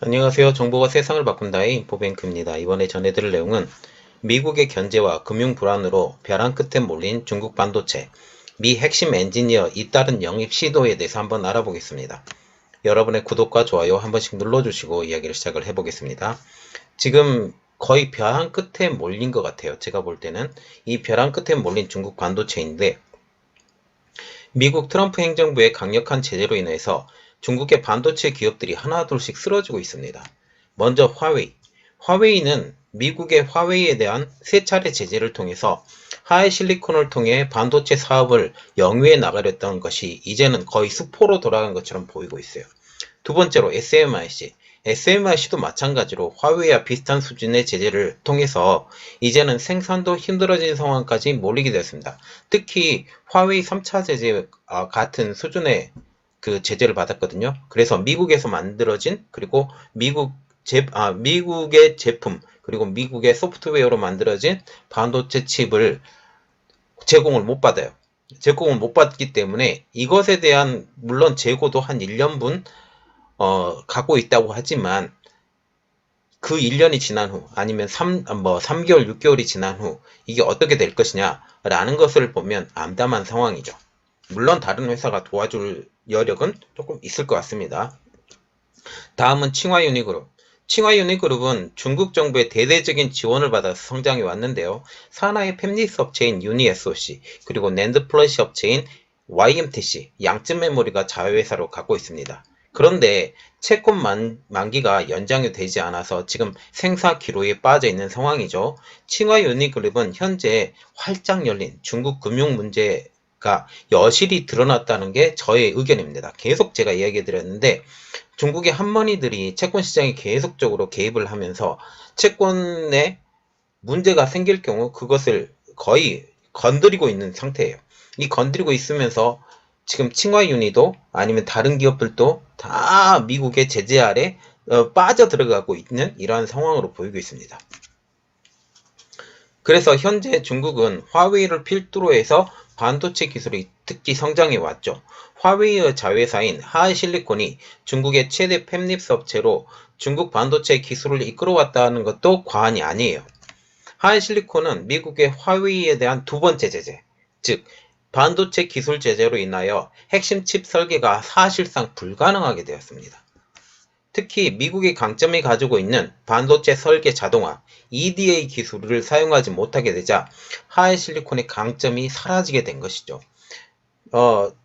안녕하세요. 정보가 세상을 바꾼다의 인포뱅크입니다. 이번에 전해드릴 내용은 미국의 견제와 금융 불안으로 벼랑 끝에 몰린 중국 반도체, 미 핵심 엔지니어 잇따른 영입 시도에 대해서 한번 알아보겠습니다. 여러분의 구독과 좋아요 한 번씩 눌러주시고 이야기를 시작을 해보겠습니다. 지금 거의 벼랑 끝에 몰린 것 같아요. 제가 볼 때는 이 벼랑 끝에 몰린 중국 반도체인데, 미국 트럼프 행정부의 강력한 제재로 인해서 중국의 반도체 기업들이 하나둘씩 쓰러지고 있습니다. 먼저 화웨이는 미국의 화웨이에 대한 세 차례 제재를 통해서 하이 실리콘을 통해 반도체 사업을 영위해 나가렸던 것이 이제는 거의 수포로 돌아간 것처럼 보이고 있어요. 두 번째로 SMIC도 마찬가지로 화웨이와 비슷한 수준의 제재를 통해서 이제는 생산도 힘들어진 상황까지 몰리게 되었습니다. 특히 화웨이 3차 제재 같은 수준의 그 제재를 받았거든요. 그래서 미국에서 만들어진, 그리고 미국의 제품, 그리고 미국의 소프트웨어로 만들어진 반도체 칩을 제공을 못 받아요. 제공을 못 받기 때문에 이것에 대한 물론 재고도 한 1년분 갖고 있다고 하지만, 그 1년이 지난 후 아니면 3개월, 6개월이 지난 후 이게 어떻게 될 것이냐 라는 것을 보면 암담한 상황이죠. 물론 다른 회사가 도와줄 여력은 조금 있을 것 같습니다. 다음은 칭화유니그룹은 중국 정부의 대대적인 지원을 받아서 성장해 왔는데요. 산하의 팹리스 업체인 유니SOC, 그리고 낸드 플래시 업체인 YMTC, 양쯔 메모리가 자회사로 갖고 있습니다. 그런데 채권 만기가 연장이 되지 않아서 지금 생사 기로에 빠져 있는 상황이죠. 칭화유니그룹은 현재 활짝 열린 중국 금융 문제가 여실히 드러났다는 게 저의 의견입니다. 계속 제가 이야기 드렸는데, 중국의 한머니들이 채권 시장에 계속적으로 개입을 하면서 채권에 문제가 생길 경우 그것을 거의 건드리고 있는 상태예요. 이 건드리고 있으면서 지금 칭화유니도 아니면 다른 기업들도 다 미국의 제재 아래 빠져 들어가고 있는 이러한 상황으로 보이고 있습니다. 그래서 현재 중국은 화웨이를 필두로 해서 반도체 기술이 특히 성장해 왔죠. 화웨이의 자회사인 하이실리콘이 중국의 최대 팹립스 업체로 중국 반도체 기술을 이끌어왔다는 것도 과언이 아니에요. 하이실리콘은 미국의 화웨이에 대한 두 번째 제재, 즉 반도체 기술 제재로 인하여 핵심 칩 설계가 사실상 불가능하게 되었습니다. 특히 미국의 강점이 가지고 있는 반도체 설계 자동화 EDA 기술을 사용하지 못하게 되자 하이실리콘의 강점이 사라지게 된 것이죠.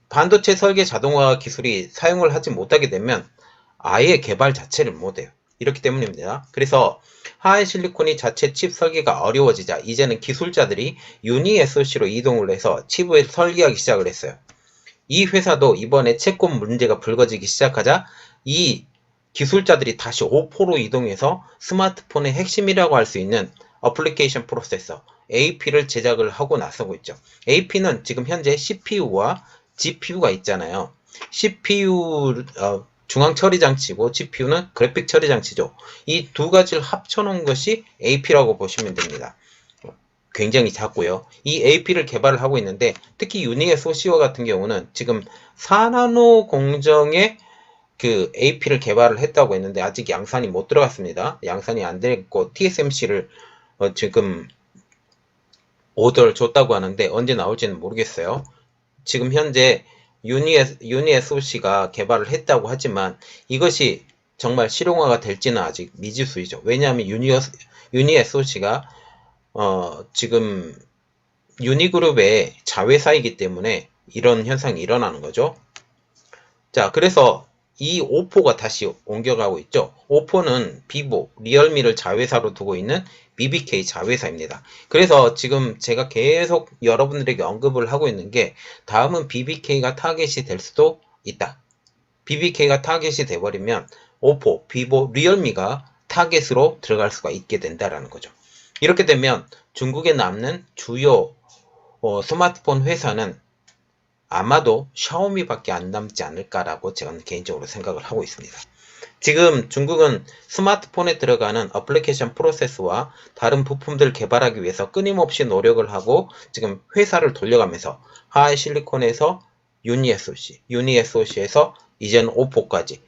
반도체 설계 자동화 기술이 사용을 하지 못하게 되면 아예 개발 자체를 못해요. 이렇기 때문입니다. 그래서 하이실리콘이 자체 칩 설계가 어려워지자 이제는 기술자들이 유니SOC로 이동을 해서 칩을 설계하기 시작을 했어요. 이 회사도 이번에 채권 문제가 불거지기 시작하자 이 기술자들이 다시 O4로 이동해서 스마트폰의 핵심이라고 할 수 있는 어플리케이션 프로세서 AP를 제작을 하고 나서고 있죠. AP는 지금 현재 CPU와 GPU가 있잖아요. CPU 중앙 처리 장치고 GPU는 그래픽 처리 장치죠. 이 두 가지를 합쳐놓은 것이 AP라고 보시면 됩니다. 굉장히 작고요. 이 AP를 개발을 하고 있는데, 특히 유니SOC와 같은 경우는 지금 4나노 공정의 그 AP를 개발을 했다고 했는데 아직 양산이 못 들어갔습니다. 양산이 안 됐고 TSMC를 지금 오더를 줬다고 하는데 언제 나올지는 모르겠어요. 지금 현재 유니SOC가 개발을 했다고 하지만 이것이 정말 실용화가 될지는 아직 미지수이죠. 왜냐하면 유니SOC가 지금 유니그룹의 자회사이기 때문에 이런 현상이 일어나는 거죠. 자, 그래서 이 오포가 다시 옮겨가고 있죠. 오포는 비보, 리얼미를 자회사로 두고 있는 BBK 자회사입니다. 그래서 지금 제가 계속 여러분들에게 언급을 하고 있는 게, 다음은 BBK가 타겟이 될 수도 있다. BBK가 타겟이 돼버리면 오포, 비보, 리얼미가 타겟으로 들어갈 수가 있게 된다라는 거죠. 이렇게 되면 중국에 남는 주요 스마트폰 회사는 아마도 샤오미밖에 안 남지 않을까라고 저는 개인적으로 생각을 하고 있습니다. 지금 중국은 스마트폰에 들어가는 어플리케이션 프로세스와 다른 부품들을 개발하기 위해서 끊임없이 노력을 하고 지금 회사를 돌려가면서 하이실리콘에서 유니SOC에서 이제는 오포까지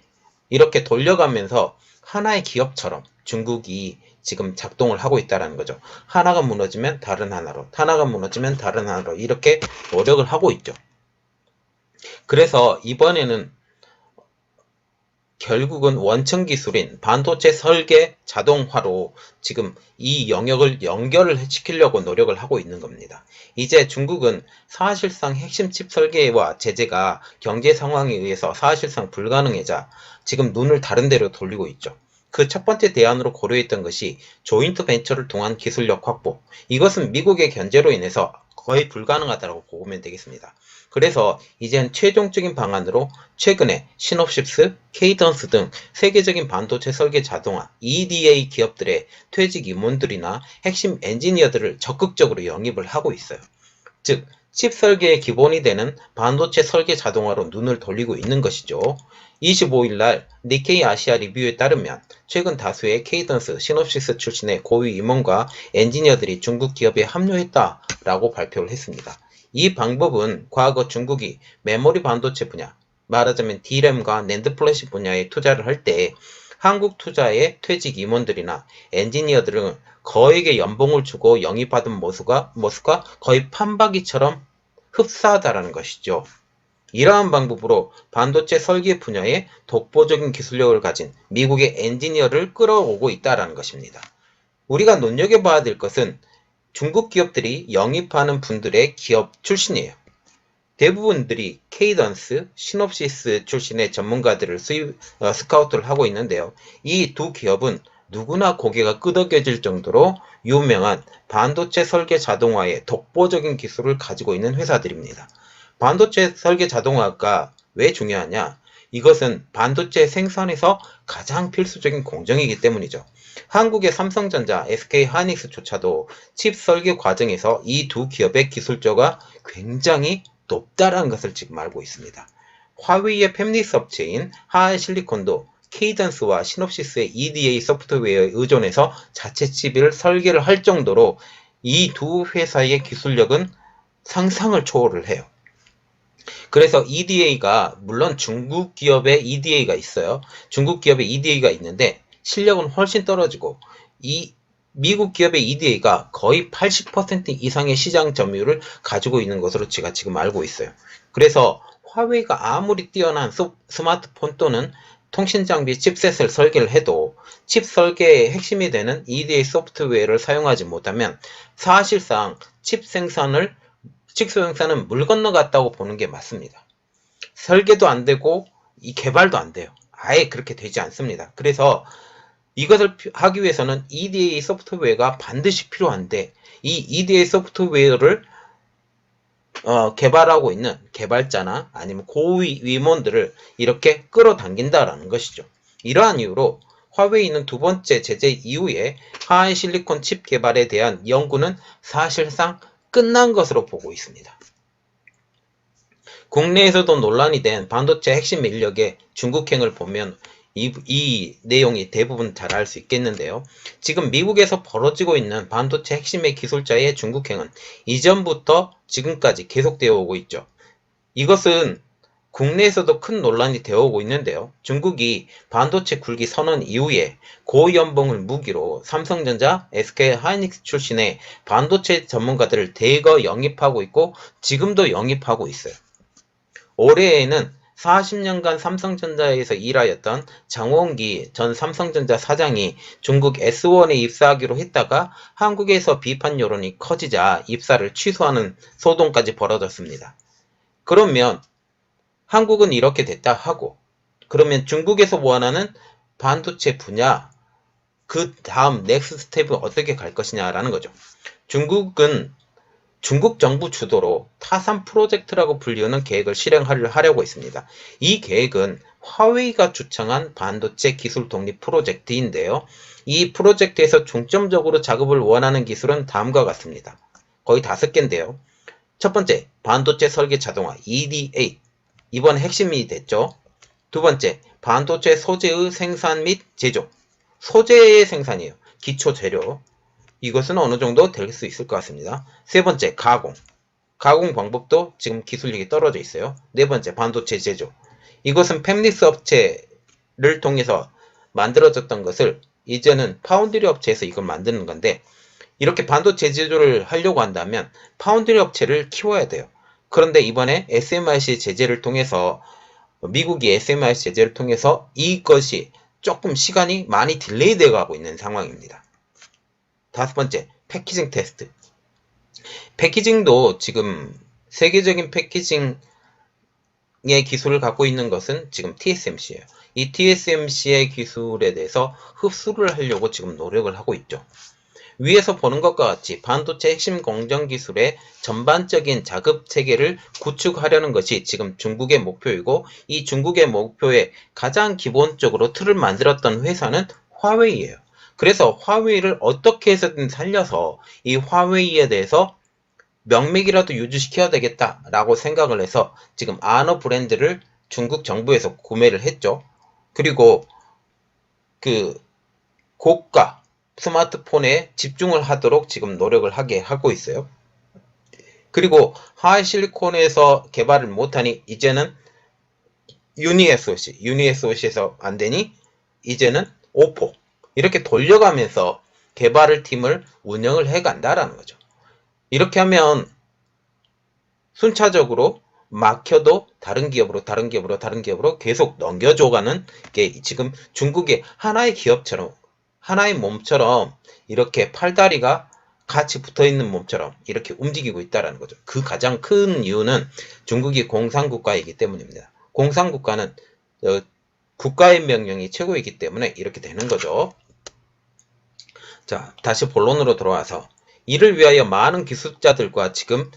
이렇게 돌려가면서 하나의 기업처럼 중국이 지금 작동을 하고 있다는 거죠. 하나가 무너지면 다른 하나로, 하나가 무너지면 다른 하나로 이렇게 노력을 하고 있죠. 그래서 이번에는 결국은 원천 기술인 반도체 설계 자동화로 지금 이 영역을 연결을 시키려고 노력을 하고 있는 겁니다. 이제 중국은 사실상 핵심 칩 설계와 제재가 경제 상황에 의해서 사실상 불가능해자 지금 눈을 다른 데로 돌리고 있죠. 그 첫 번째 대안으로 고려했던 것이 조인트 벤처를 통한 기술력 확보. 이것은 미국의 견제로 인해서 거의 불가능하다고 보면 되겠습니다. 그래서 이젠 최종적인 방안으로 최근에 시놉시스, 케이던스 등 세계적인 반도체 설계 자동화 EDA 기업들의 퇴직 임원들이나 핵심 엔지니어들을 적극적으로 영입을 하고 있어요. 즉, 칩 설계의 기본이 되는 반도체 설계 자동화로 눈을 돌리고 있는 것이죠. 25일 날 니케이 아시아 리뷰에 따르면 최근 다수의 케이던스, 시놉시스 출신의 고위 임원과 엔지니어들이 중국 기업에 합류했다라고 발표를 했습니다. 이 방법은 과거 중국이 메모리 반도체 분야, 말하자면 D램과 낸드 플래시 분야에 투자를 할 때 한국 투자의 퇴직 임원들이나 엔지니어들은 거액의 연봉을 주고 영입받은 모습과 거의 판박이처럼 흡사하다라는 것이죠. 이러한 방법으로 반도체 설계 분야에 독보적인 기술력을 가진 미국의 엔지니어를 끌어오고 있다는 것입니다. 우리가 눈여겨봐야 될 것은 중국 기업들이 영입하는 분들의 기업 출신이에요. 대부분들이 케이던스, 시놉시스 출신의 전문가들을 스카우트를 하고 있는데요. 이 두 기업은 누구나 고개가 끄덕여질 정도로 유명한 반도체 설계 자동화의 독보적인 기술을 가지고 있는 회사들입니다. 반도체 설계 자동화가 왜 중요하냐? 이것은 반도체 생산에서 가장 필수적인 공정이기 때문이죠. 한국의 삼성전자, SK하이닉스조차도 칩 설계 과정에서 이 두 기업의 기술력가 굉장히 높다라는 것을 지금 알고 있습니다. 화웨이의 팹리스 업체인 하이실리콘도 케이던스와 시놉시스의 EDA 소프트웨어에 의존해서 자체 칩을 설계를 할 정도로 이 두 회사의 기술력은 상상을 초월을 해요. 그래서 EDA가 물론 중국 기업의 EDA가 있어요. 중국 기업의 EDA가 있는데 실력은 훨씬 떨어지고 이 미국 기업의 EDA가 거의 80% 이상의 시장 점유율을 가지고 있는 것으로 제가 지금 알고 있어요. 그래서 화웨이가 아무리 뛰어난 스마트폰 또는 통신 장비 칩셋을 설계를 해도 칩 설계의 핵심이 되는 EDA 소프트웨어를 사용하지 못하면 사실상 칩 생산은 물 건너갔다고 보는 게 맞습니다. 설계도 안 되고 이 개발도 안 돼요. 아예 그렇게 되지 않습니다. 그래서 이것을 하기 위해서는 EDA 소프트웨어가 반드시 필요한데 이 EDA 소프트웨어를 개발하고 있는 개발자나 아니면 고위 임원들을 이렇게 끌어당긴다라는 것이죠. 이러한 이유로 화웨이는 두 번째 제재 이후에 하이실리콘 칩 개발에 대한 연구는 사실상 끝난 것으로 보고 있습니다. 국내에서도 논란이 된 반도체 핵심 인력의 중국행을 보면 이 내용이 대부분 잘 알 수 있겠는데요. 지금 미국에서 벌어지고 있는 반도체 핵심의 기술자의 중국행은 이전부터 지금까지 계속되어 오고 있죠. 이것은 국내에서도 큰 논란이 되어 오고 있는데요. 중국이 반도체 굴기 선언 이후에 고연봉을 무기로 삼성전자, SK하이닉스 출신의 반도체 전문가들을 대거 영입하고 있고 지금도 영입하고 있어요. 올해에는 40년간 삼성전자에서 일하였던 장원기 전 삼성전자 사장이 중국 S1에 입사하기로 했다가 한국에서 비판 여론이 커지자 입사를 취소하는 소동까지 벌어졌습니다. 그러면 한국은 이렇게 됐다 하고 그러면 중국에서 원하는 반도체 분야 그 다음 넥스트 스텝은 어떻게 갈 것이냐라는 거죠. 중국은 중국 정부 주도로 타산 프로젝트라고 불리우는 계획을 실행하려고 있습니다. 이 계획은 화웨이가 주창한 반도체 기술 독립 프로젝트인데요. 이 프로젝트에서 중점적으로 작업을 원하는 기술은 다음과 같습니다. 거의 5개인데요. 첫 번째, 반도체 설계 자동화 EDA. 이번 핵심이 됐죠. 두 번째, 반도체 소재의 생산 및 제조. 소재의 생산이에요. 기초 재료. 이것은 어느 정도 될 수 있을 것 같습니다. 세 번째, 가공. 가공 방법도 지금 기술력이 떨어져 있어요. 네 번째, 반도체 제조. 이것은 팹리스 업체 통해서 만들어졌던 것을 이제는 파운드리 업체에서 이걸 만드는 건데, 이렇게 반도체 제조를 하려고 한다면 파운드리 업체를 키워야 돼요. 그런데 이번에 SMIC 제재를 통해서, 미국이 SMIC 제재를 통해서 이것이 조금 시간이 많이 딜레이 되어 가고 있는 상황입니다. 다섯 번째, 패키징 테스트. 패키징도 지금 세계적인 패키징의 기술을 갖고 있는 것은 지금 TSMC예요. 이 TSMC의 기술에 대해서 흡수를 하려고 지금 노력을 하고 있죠. 위에서 보는 것과 같이 반도체 핵심 공정 기술의 전반적인 자급 체계를 구축하려는 것이 지금 중국의 목표이고, 이 중국의 목표에 가장 기본적으로 틀을 만들었던 회사는 화웨이예요. 그래서 화웨이를 어떻게 해서든 살려서 이 화웨이에 대해서 명맥이라도 유지시켜야 되겠다라고 생각을 해서 지금 아너 브랜드를 중국 정부에서 구매를 했죠. 그리고 그 고가 스마트폰에 집중을 하도록 지금 노력을 하게 하고 있어요. 그리고 하이실리콘에서 개발을 못하니 이제는 유니SOC에서 안되니 이제는 오포, 이렇게 돌려가면서 개발을 팀을 운영을 해간다라는 거죠. 이렇게 하면 순차적으로 막혀도 다른 기업으로 계속 넘겨줘가는 게 지금 중국의 하나의 기업처럼, 하나의 몸처럼, 이렇게 팔다리가 같이 붙어있는 몸처럼 이렇게 움직이고 있다는 거죠. 그 가장 큰 이유는 중국이 공산국가이기 때문입니다. 공산국가는 국가의 명령이 최고이기 때문에 이렇게 되는 거죠. 자, 다시 본론으로 돌아와서, 이를 위하여 많은 기술자들과 지금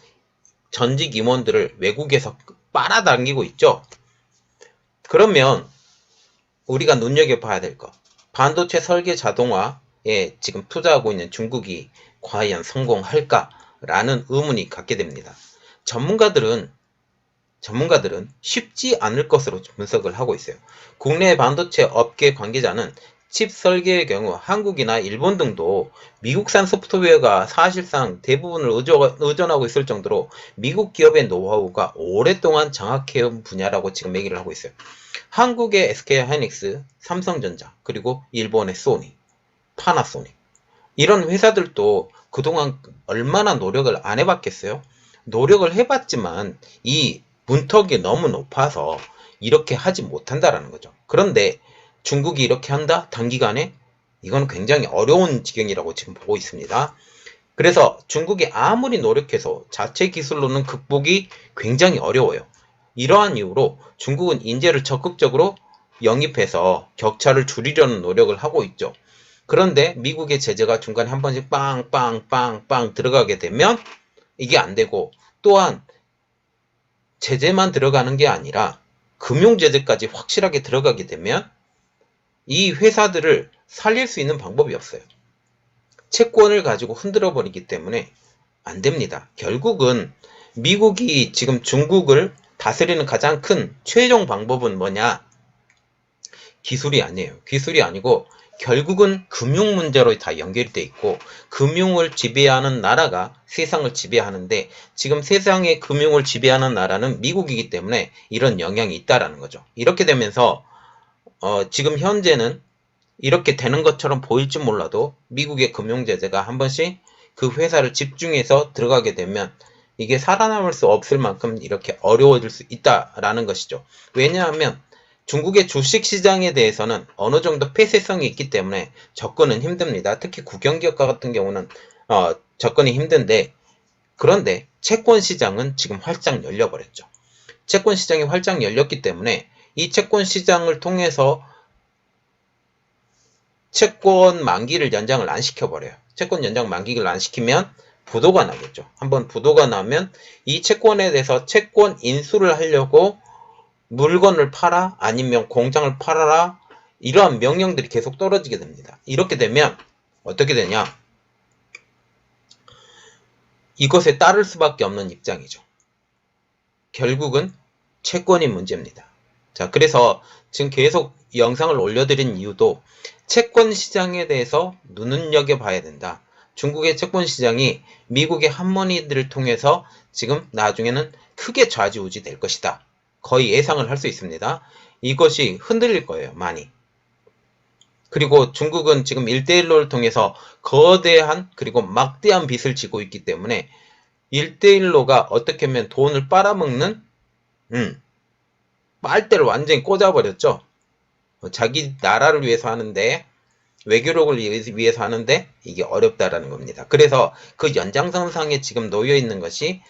전직 임원들을 외국에서 빨아당기고 있죠. 그러면 우리가 눈여겨봐야 될 것, 반도체 설계 자동화에 지금 투자하고 있는 중국이 과연 성공할까라는 의문이 갖게 됩니다. 전문가들은 쉽지 않을 것으로 분석을 하고 있어요. 국내 반도체 업계 관계자는 칩 설계의 경우 한국이나 일본 등도 미국산 소프트웨어가 사실상 대부분을 의존하고 있을 정도로 미국 기업의 노하우가 오랫동안 장악해온 분야라고 지금 얘기를 하고 있어요. 한국의 SK하이닉스, 삼성전자, 그리고 일본의 소니, 파나소닉, 이런 회사들도 그동안 얼마나 노력을 안 해봤겠어요? 노력을 해봤지만 이 문턱이 너무 높아서 이렇게 하지 못한다라는 거죠. 그런데 중국이 이렇게 한다? 단기간에? 이건 굉장히 어려운 지경이라고 지금 보고 있습니다. 그래서 중국이 아무리 노력해서 자체 기술로는 극복이 굉장히 어려워요. 이러한 이유로 중국은 인재를 적극적으로 영입해서 격차를 줄이려는 노력을 하고 있죠. 그런데 미국의 제재가 중간에 한 번씩 빵빵빵빵 들어가게 되면 이게 안 되고, 또한 제재만 들어가는 게 아니라 금융제재까지 확실하게 들어가게 되면 이 회사들을 살릴 수 있는 방법이 없어요. 채권을 가지고 흔들어 버리기 때문에 안 됩니다. 결국은 미국이 지금 중국을 다스리는 가장 큰 최종 방법은 뭐냐? 기술이 아니에요. 기술이 아니고 결국은 금융 문제로 다 연결이 돼 있고, 금융을 지배하는 나라가 세상을 지배하는데 지금 세상의 금융을 지배하는 나라는 미국이기 때문에 이런 영향이 있다라는 거죠. 이렇게 되면서 지금 현재는 이렇게 되는 것처럼 보일지 몰라도 미국의 금융제재가 한 번씩 그 회사를 집중해서 들어가게 되면 이게 살아남을 수 없을 만큼 이렇게 어려워질 수 있다라는 것이죠. 왜냐하면 중국의 주식시장에 대해서는 어느 정도 폐쇄성이 있기 때문에 접근은 힘듭니다. 특히 국영기업가 같은 경우는 접근이 힘든데, 그런데 채권시장은 지금 활짝 열려버렸죠. 채권시장이 활짝 열렸기 때문에 이 채권시장을 통해서 채권 만기를 연장을 안 시켜버려요. 채권 연장 만기를 안 시키면 부도가 나겠죠. 한번 부도가 나면 이 채권에 대해서 채권 인수를 하려고 물건을 팔아, 아니면 공장을 팔아라, 이러한 명령들이 계속 떨어지게 됩니다. 이렇게 되면 어떻게 되냐? 이것에 따를 수밖에 없는 입장이죠. 결국은 채권이 문제입니다. 자, 그래서 지금 계속 영상을 올려드린 이유도 채권 시장에 대해서 눈여겨봐야 된다. 중국의 채권 시장이 미국의 한머니들을 통해서 지금 나중에는 크게 좌지우지 될 것이다. 거의 예상을 할 수 있습니다. 이것이 흔들릴 거예요, 많이. 그리고 중국은 지금 1대1로를 통해서 거대한 그리고 막대한 빚을 지고 있기 때문에 1대1로가 어떻게 하면 돈을 빨아먹는 빨대를 완전히 꽂아버렸죠. 자기 나라를 위해서 하는데 외교력을 위해서 하는데 이게 어렵다라는 겁니다. 그래서 그 연장선상에 지금 놓여 있는 것이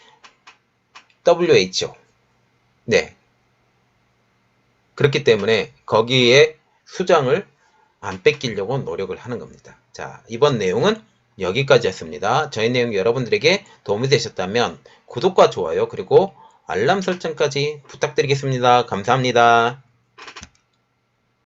WHO. 네. 그렇기 때문에 거기에 수장을 안 뺏기려고 노력을 하는 겁니다. 자, 이번 내용은 여기까지였습니다. 저희 내용이 여러분들에게 도움이 되셨다면 구독과 좋아요 그리고 알람 설정까지 부탁드리겠습니다. 감사합니다.